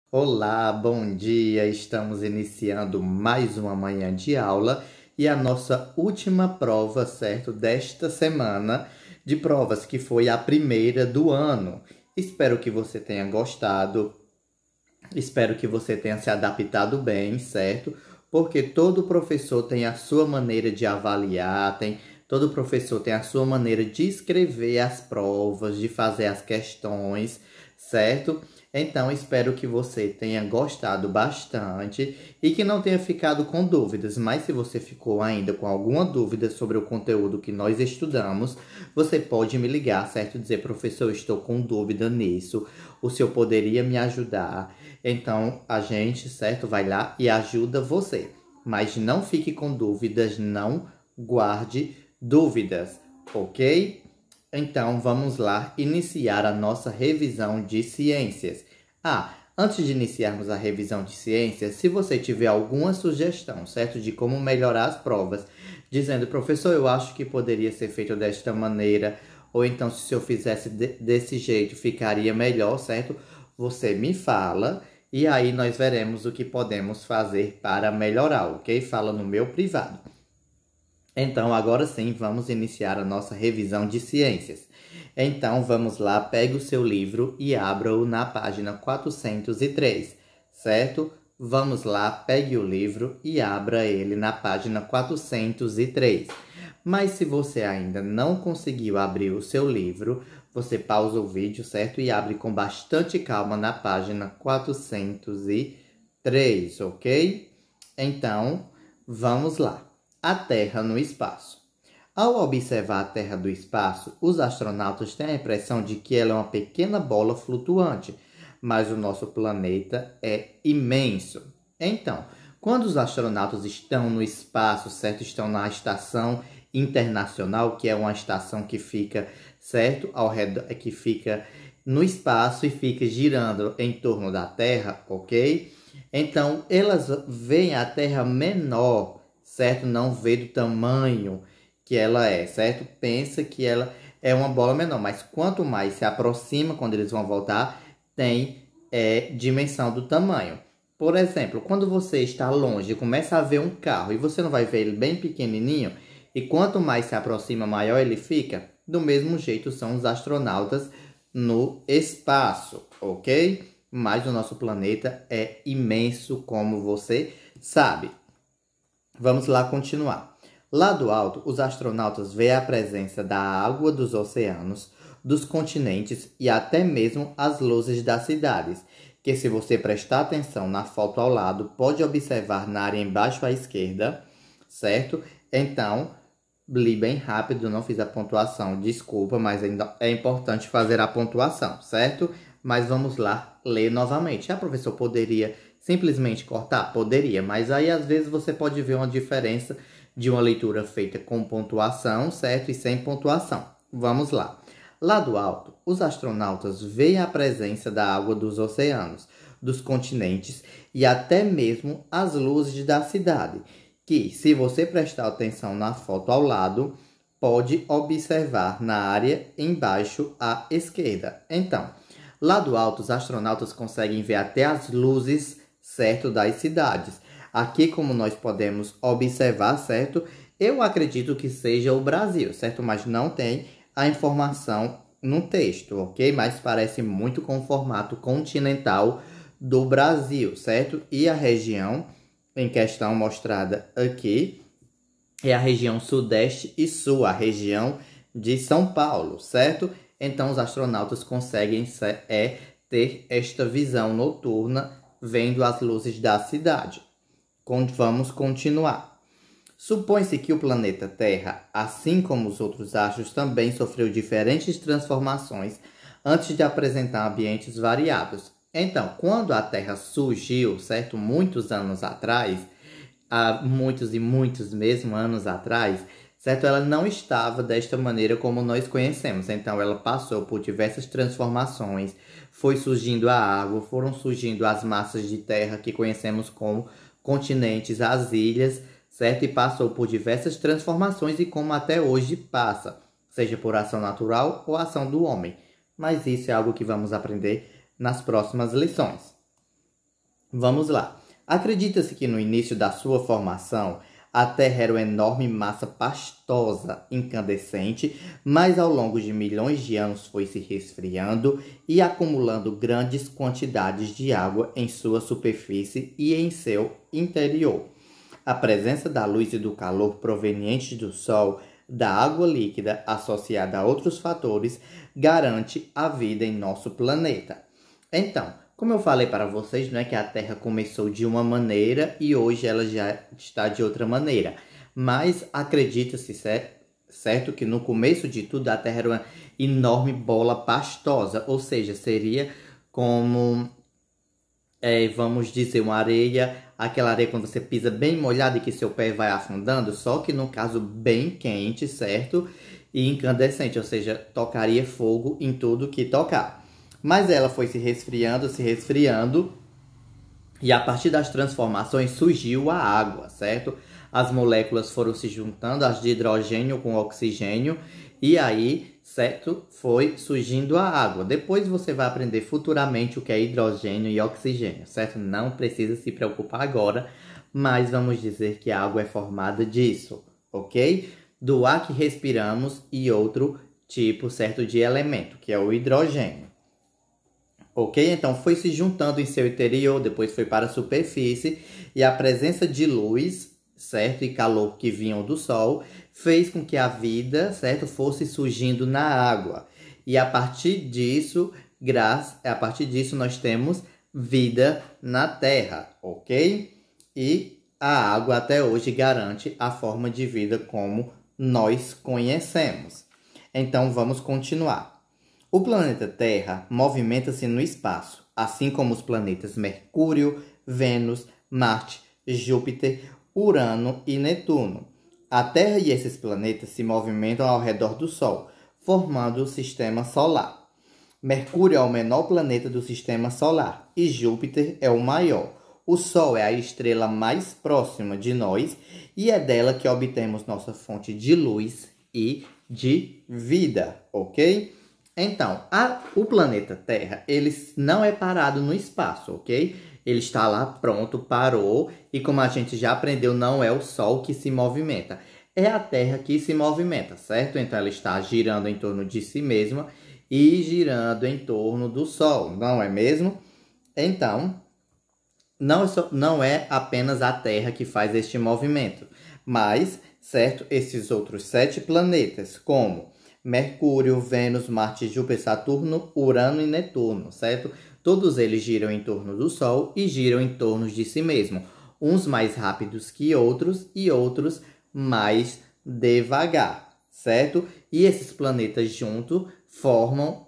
Olá, bom dia! Estamos iniciando mais uma manhã de aula e a nossa última prova, certo, desta semana de provas, que foi a primeira do ano. Espero que você tenha gostado, espero que você tenha se adaptado bem, certo? Porque todo professor tem a sua maneira de avaliar, todo professor tem a sua maneira de escrever as provas, de fazer as questões, certo? Então, espero que você tenha gostado bastante e que não tenha ficado com dúvidas. Mas se você ficou ainda com alguma dúvida sobre o conteúdo que nós estudamos, você pode me ligar, certo? Dizer, professor, estou com dúvida nisso. O senhor poderia me ajudar? Então, a gente, certo, vai lá e ajuda você. Mas não fique com dúvidas, não guarde dúvidas, ok? Então, vamos lá iniciar a nossa revisão de ciências. Antes de iniciarmos a revisão de ciências, se você tiver alguma sugestão, certo, de como melhorar as provas, dizendo, professor, eu acho que poderia ser feito desta maneira, ou então se eu fizesse desse jeito ficaria melhor, certo? Você me fala e aí nós veremos o que podemos fazer para melhorar, ok? Fala no meu privado. Então, agora sim, vamos iniciar a nossa revisão de ciências. Então, vamos lá, pegue o seu livro e abra-o na página 403, certo? Vamos lá, pegue o livro e abra ele na página 403. Mas se você ainda não conseguiu abrir o seu livro, você pausa o vídeo, certo? E abre com bastante calma na página 403, ok? Então, vamos lá. A Terra no espaço. Ao observar a Terra do espaço, os astronautas têm a impressão de que ela é uma pequena bola flutuante, mas o nosso planeta é imenso. Então, quando os astronautas estão no espaço, certo? Estão na estação internacional, que é uma estação que fica, certo? Ao redor, que fica no espaço e fica girando em torno da Terra, ok? Então, elas veem a Terra menor, certo? Não vê do tamanho que ela é, certo? Pensa que ela é uma bola menor, mas quanto mais se aproxima, quando eles vão voltar, tem dimensão do tamanho. Por exemplo, quando você está longe e começa a ver um carro e você não vai ver ele bem pequenininho, e quanto mais se aproxima, maior ele fica, do mesmo jeito são os astronautas no espaço, ok? Mas o nosso planeta é imenso, como você sabe. Vamos lá continuar. Lá do alto, os astronautas veem a presença da água dos oceanos, dos continentes e até mesmo as luzes das cidades, que se você prestar atenção na foto ao lado, pode observar na área embaixo à esquerda, certo? Então, li bem rápido, não fiz a pontuação, desculpa, mas ainda é importante fazer a pontuação, certo? Mas vamos lá ler novamente. Professor, poderia simplesmente cortar? Poderia, mas aí às vezes você pode ver uma diferença de uma leitura feita com pontuação, certo? E sem pontuação. Vamos lá. Lá do alto, os astronautas veem a presença da água dos oceanos, dos continentes e até mesmo as luzes da cidade, que, se você prestar atenção na foto ao lado, pode observar na área embaixo à esquerda. Então, lá do alto, os astronautas conseguem ver até as luzes, certo, das cidades. Aqui, como nós podemos observar, certo, eu acredito que seja o Brasil, certo? Mas não tem a informação no texto, ok? Mas parece muito com o formato continental do Brasil, certo? E a região em questão mostrada aqui é a região sudeste e sul, a região de São Paulo, certo? Então, os astronautas conseguem ter esta visão noturna vendo as luzes da cidade. Vamos continuar. Supõe-se que o planeta Terra, assim como os outros astros, também sofreu diferentes transformações antes de apresentar ambientes variados. Então, quando a Terra surgiu, certo, muitos anos atrás, há muitos e muitos mesmo anos atrás, certo, ela não estava desta maneira como nós conhecemos. Então, ela passou por diversas transformações, foi surgindo a água, foram surgindo as massas de terra que conhecemos como continentes, as ilhas, certo? E passou por diversas transformações e como até hoje passa, seja por ação natural ou ação do homem. Mas isso é algo que vamos aprender nas próximas lições. Vamos lá. Acredita-se que no início da sua formação, a Terra era uma enorme massa pastosa, incandescente, mas ao longo de milhões de anos foi se resfriando e acumulando grandes quantidades de água em sua superfície e em seu interior. A presença da luz e do calor provenientes do Sol, da água líquida associada a outros fatores, garante a vida em nosso planeta. Então, como eu falei para vocês, não é que a Terra começou de uma maneira e hoje ela já está de outra maneira. Mas acredita-se, certo, que no começo de tudo a Terra era uma enorme bola pastosa, ou seja, seria como, vamos dizer, uma areia, aquela areia quando você pisa bem molhada e que seu pé vai afundando, só que no caso bem quente, certo? E incandescente, ou seja, tocaria fogo em tudo que tocar. Mas ela foi se resfriando, e a partir das transformações surgiu a água, certo? As moléculas foram se juntando, as de hidrogênio com oxigênio, e aí, certo, foi surgindo a água. Depois você vai aprender futuramente o que é hidrogênio e oxigênio, certo? Não precisa se preocupar agora, mas vamos dizer que a água é formada disso, ok? Do ar que respiramos e outro tipo, certo, de elemento, que é o hidrogênio. Ok? Então foi se juntando em seu interior, depois foi para a superfície, e a presença de luz, certo, e calor que vinham do Sol fez com que a vida, certo, fosse surgindo na água. E a partir disso nós temos vida na Terra, ok? E a água até hoje garante a forma de vida como nós conhecemos. Então vamos continuar. O planeta Terra movimenta-se no espaço, assim como os planetas Mercúrio, Vênus, Marte, Júpiter, Urano e Netuno. A Terra e esses planetas se movimentam ao redor do Sol, formando o Sistema Solar. Mercúrio é o menor planeta do Sistema Solar e Júpiter é o maior. O Sol é a estrela mais próxima de nós e é dela que obtemos nossa fonte de luz e de vida, ok? Então, o planeta Terra, ele não é parado no espaço, ok? Ele está lá, pronto, parou. E como a gente já aprendeu, não é o Sol que se movimenta. É a Terra que se movimenta, certo? Então, ela está girando em torno de si mesma e girando em torno do Sol, não é mesmo? Então, não é apenas a Terra que faz este movimento. Mas, certo, esses outros 7 planetas, como Mercúrio, Vênus, Marte, Júpiter, Saturno, Urano e Netuno, certo? Todos eles giram em torno do Sol e giram em torno de si mesmo. Uns mais rápidos que outros e outros mais devagar, certo? E esses planetas formam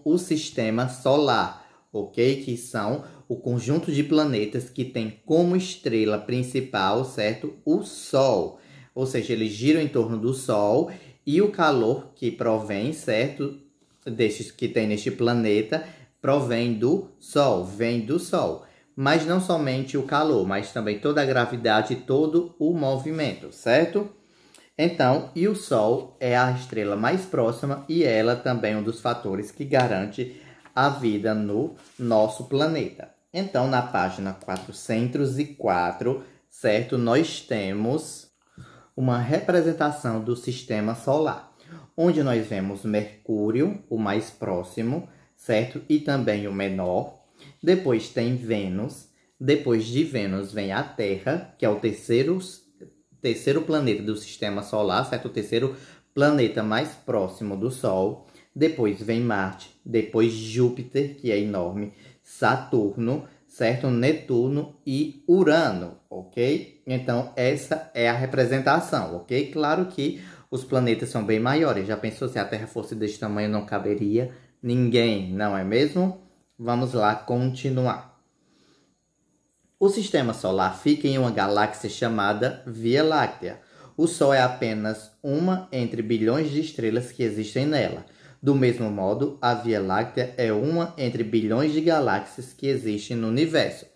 o Sistema Solar, ok? Que são o conjunto de planetas que tem como estrela principal, certo? O Sol. Ou seja, eles giram em torno do Sol e o calor que provém, certo, destes que tem neste planeta, provém do Sol, vem do Sol. Mas não somente o calor, mas também toda a gravidade e todo o movimento, certo? Então, e o Sol é a estrela mais próxima e ela também é um dos fatores que garante a vida no nosso planeta. Então, na página 404, certo, nós temos uma representação do Sistema Solar, onde nós vemos Mercúrio, o mais próximo, certo? E também o menor. Depois tem Vênus. Depois de Vênus vem a Terra, que é o terceiro planeta do Sistema Solar, certo? O terceiro planeta mais próximo do Sol. Depois vem Marte. Depois Júpiter, que é enorme. Saturno, certo? Netuno e Urano, ok? Então, essa é a representação, ok? Claro que os planetas são bem maiores. Já pensou se a Terra fosse desse tamanho, não caberia ninguém, não é mesmo? Vamos lá continuar. O Sistema Solar fica em uma galáxia chamada Via Láctea. O Sol é apenas uma entre bilhões de estrelas que existem nela. Do mesmo modo, a Via Láctea é uma entre bilhões de galáxias que existem no universo.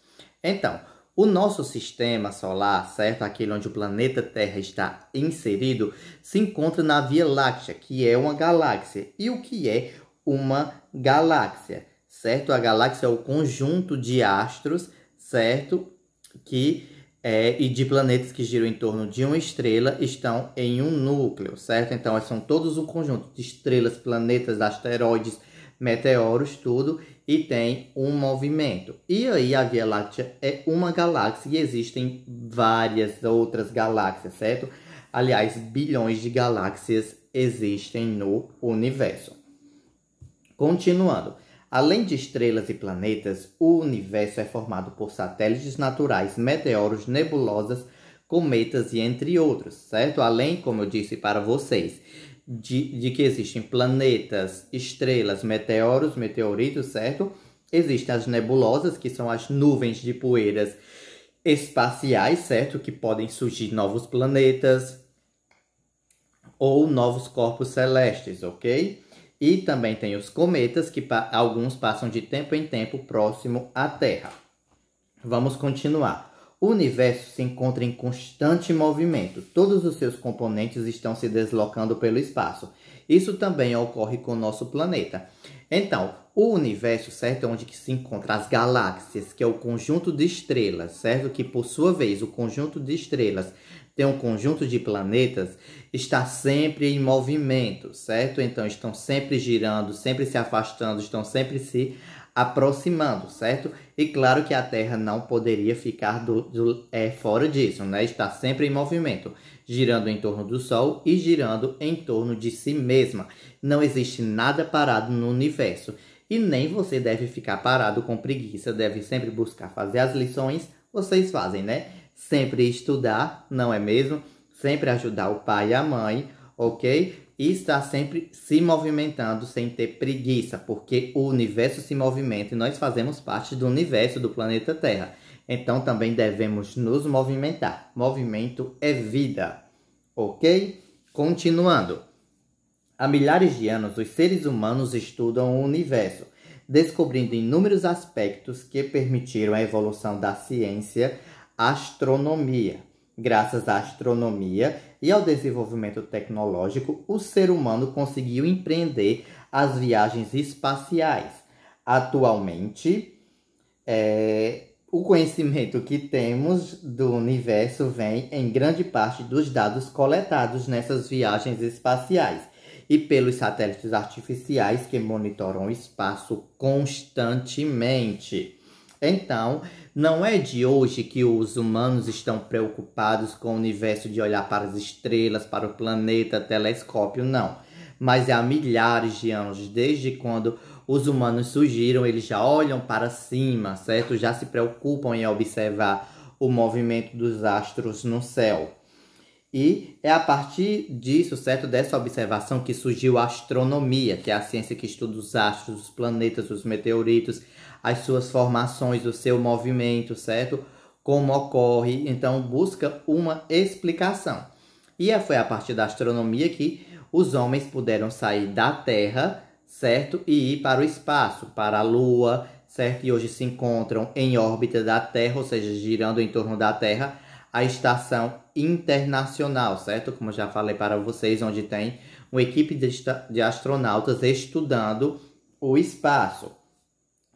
Então, o nosso sistema solar, certo? Aquele onde o planeta Terra está inserido, se encontra na Via Láctea, que é uma galáxia. E o que é uma galáxia? certo? A galáxia é o conjunto de astros, certo? E de planetas que giram em torno de uma estrela estão em um núcleo, certo? Então, são todos um conjunto de estrelas, planetas, asteroides, meteoros, tudo, e tem um movimento. E aí, a Via Láctea é uma galáxia e existem várias outras galáxias, certo? Aliás, bilhões de galáxias existem no universo. Continuando. Além de estrelas e planetas, o universo é formado por satélites naturais, meteoros, nebulosas, cometas e entre outros, certo? Além, como eu disse para vocês, de que existem planetas, estrelas, meteoros, meteoritos, certo? Existem as nebulosas, que são as nuvens de poeiras espaciais, certo? Que podem surgir novos planetas ou novos corpos celestes, ok? E também tem os cometas, que alguns passam de tempo em tempo próximo à Terra. Vamos continuar. O universo se encontra em constante movimento. Todos os seus componentes estão se deslocando pelo espaço. Isso também ocorre com o nosso planeta. Então, o universo, certo, é onde que se encontram as galáxias, que é o conjunto de estrelas, certo? Que, por sua vez, o conjunto de estrelas tem um conjunto de planetas, está sempre em movimento, certo? Então, estão sempre girando, sempre se afastando, estão sempre se aproximando, certo? E claro que a Terra não poderia ficar fora disso, né? Está sempre em movimento, girando em torno do Sol e girando em torno de si mesma. Não existe nada parado no universo. E nem você deve ficar parado com preguiça, deve sempre buscar fazer as lições, vocês fazem, né? Sempre estudar, não é mesmo? Sempre ajudar o pai e a mãe, ok? E estar sempre se movimentando sem ter preguiça, porque o universo se movimenta e nós fazemos parte do universo do planeta Terra. Então também devemos nos movimentar. Movimento é vida, ok? Continuando. Há milhares de anos, os seres humanos estudam o universo, descobrindo inúmeros aspectos que permitiram a evolução da ciência, astronomia. Graças à astronomia e ao desenvolvimento tecnológico, o ser humano conseguiu empreender as viagens espaciais. Atualmente, o conhecimento que temos do universo vem em grande parte dos dados coletados nessas viagens espaciais e pelos satélites artificiais que monitoram o espaço constantemente. Então, não é de hoje que os humanos estão preocupados com o universo de olhar para as estrelas, para o planeta, telescópio, não. Mas é há milhares de anos, desde quando os humanos surgiram, eles já olham para cima, certo? Já se preocupam em observar o movimento dos astros no céu. E é a partir disso, certo? Dessa observação que surgiu a astronomia, que é a ciência que estuda os astros, os planetas, os meteoritos, as suas formações, o seu movimento, certo? Como ocorre, então busca uma explicação. E foi a partir da astronomia que os homens puderam sair da Terra, certo? E ir para o espaço, para a Lua, certo? E hoje se encontram em órbita da Terra, ou seja, girando em torno da Terra, a Estação Internacional, certo? Como já falei para vocês, onde tem uma equipe de astronautas estudando o espaço.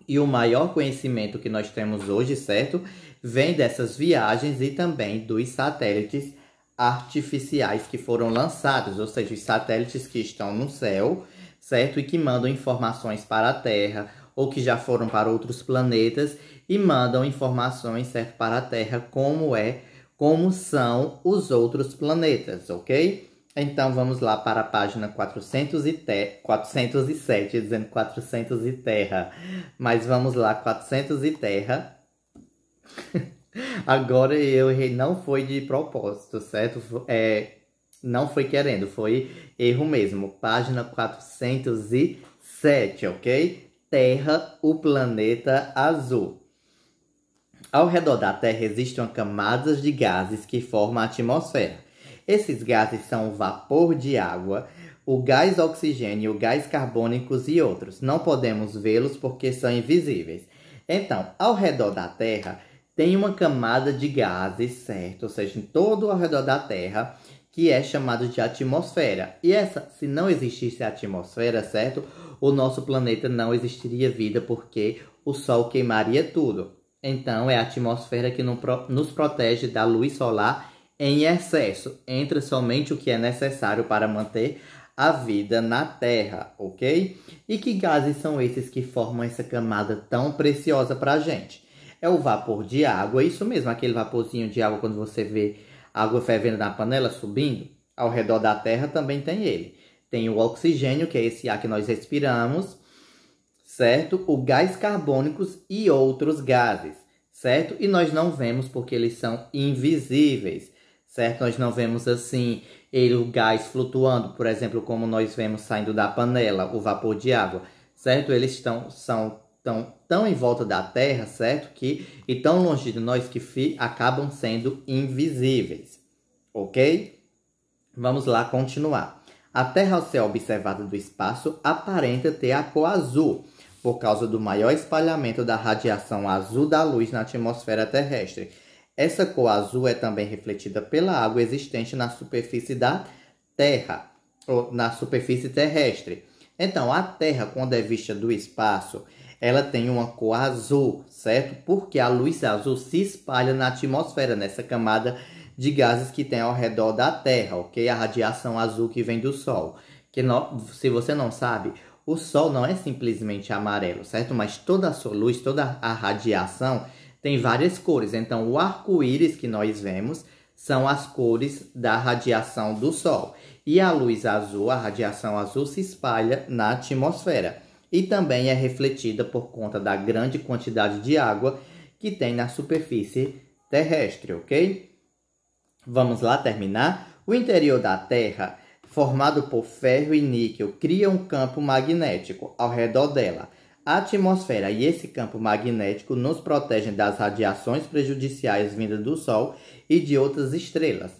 E o maior conhecimento que nós temos hoje, certo? Vem dessas viagens e também dos satélites artificiais que foram lançados, ou seja, os satélites que estão no céu, certo? E que mandam informações para a Terra ou que já foram para outros planetas e mandam informações, certo, para a Terra, como são os outros planetas, ok? Então, vamos lá para a página 407, dizendo 400 e terra. Mas vamos lá, 400 e terra. Agora eu errei, não foi de propósito, certo? Não foi querendo, foi erro mesmo. Página 407, ok? Terra, o planeta azul. Ao redor da Terra existem camadas de gases que formam a atmosfera. Esses gases são o vapor de água, o gás oxigênio, o gás carbônicos e outros. Não podemos vê-los porque são invisíveis. Então, ao redor da Terra, tem uma camada de gases, certo? Ou seja, em todo ao redor da Terra, que é chamado de atmosfera. E se não existisse a atmosfera, certo? o nosso planeta não existiria vida porque o Sol queimaria tudo. Então, é a atmosfera que nos protege da luz solar em excesso. Entra somente o que é necessário para manter a vida na Terra, ok? E que gases são esses que formam essa camada tão preciosa para a gente? É o vapor de água, isso mesmo, aquele vaporzinho de água quando você vê água fervendo na panela subindo. Ao redor da Terra também tem ele. Tem o oxigênio, que é esse ar que nós respiramos, certo? O gás carbônico e outros gases, certo? E nós não vemos porque eles são invisíveis, certo? Nós não vemos assim o gás flutuando, por exemplo, como nós vemos saindo da panela, o vapor de água, certo? Eles são tão em volta da Terra, certo? E tão longe de nós que acabam sendo invisíveis, ok? Vamos lá continuar. A Terra, ao ser observada do espaço, aparenta ter a cor azul, por causa do maior espalhamento da radiação azul da luz na atmosfera terrestre. Essa cor azul é também refletida pela água existente na superfície da Terra, ou na superfície terrestre. Então, a Terra, quando é vista do espaço, ela tem uma cor azul, certo? Porque a luz azul se espalha na atmosfera, nessa camada de gases que tem ao redor da Terra, ok? A radiação azul que vem do Sol. Se você não sabe, o Sol não é simplesmente amarelo, certo? Mas toda a sua luz, toda a radiação tem várias cores. Então, o arco-íris que nós vemos são as cores da radiação do Sol. E a luz azul, a radiação azul, se espalha na atmosfera. E também é refletida por conta da grande quantidade de água que tem na superfície terrestre, ok? Vamos lá terminar? O interior da Terra, formado por ferro e níquel, cria um campo magnético ao redor dela. A atmosfera e esse campo magnético nos protegem das radiações prejudiciais vindas do Sol e de outras estrelas.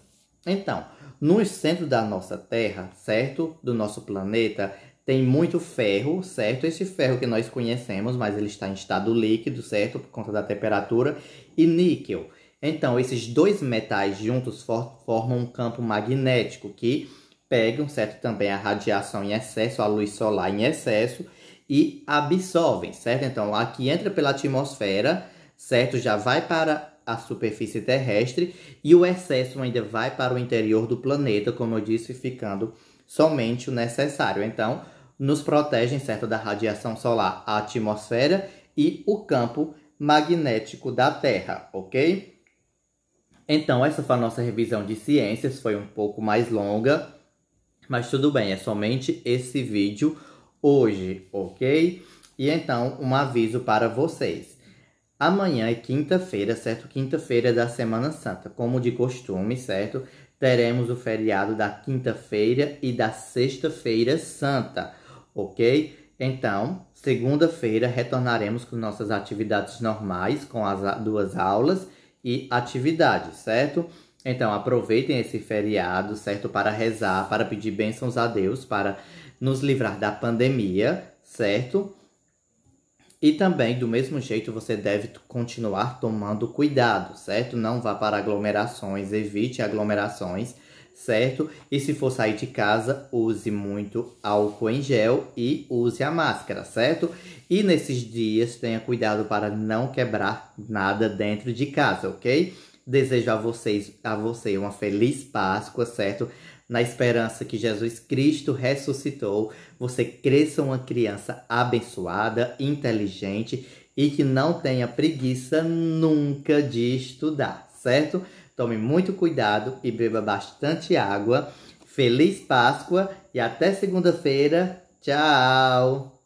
Então, no centro da nossa Terra, certo? Do nosso planeta, tem muito ferro, certo? Esse ferro que nós conhecemos, mas ele está em estado líquido, certo? Por conta da temperatura, e níquel. Então, esses dois metais juntos formam um campo magnético que pegam, certo? Também a radiação em excesso, a luz solar em excesso e absorvem, certo? Então, aqui entra pela atmosfera, certo? Já vai para a superfície terrestre e o excesso ainda vai para o interior do planeta, como eu disse, ficando somente o necessário. Então, nos protegem, certo? Da radiação solar, a atmosfera e o campo magnético da Terra, ok? Então, essa foi a nossa revisão de ciências, foi um pouco mais longa, mas tudo bem, é somente esse vídeo hoje, ok? E então, um aviso para vocês. Amanhã é quinta-feira, certo? Quinta-feira da Semana Santa, como de costume, certo? Teremos o feriado da quinta-feira e da sexta-feira santa, ok? Então, segunda-feira retornaremos com nossas atividades normais, com as duas aulas e atividades, certo? Então, aproveitem esse feriado, certo? Para rezar, para pedir bênçãos a Deus, para nos livrar da pandemia, certo? E também, do mesmo jeito, você deve continuar tomando cuidado, certo? Não vá para aglomerações, evite aglomerações, certo? E se for sair de casa, use muito álcool em gel e use a máscara, certo? E nesses dias, tenha cuidado para não quebrar nada dentro de casa, ok? Desejo a você uma feliz Páscoa, certo? Na esperança que Jesus Cristo ressuscitou, você cresça uma criança abençoada, inteligente e que não tenha preguiça nunca de estudar, certo? Tome muito cuidado e beba bastante água. Feliz Páscoa e até segunda-feira. Tchau!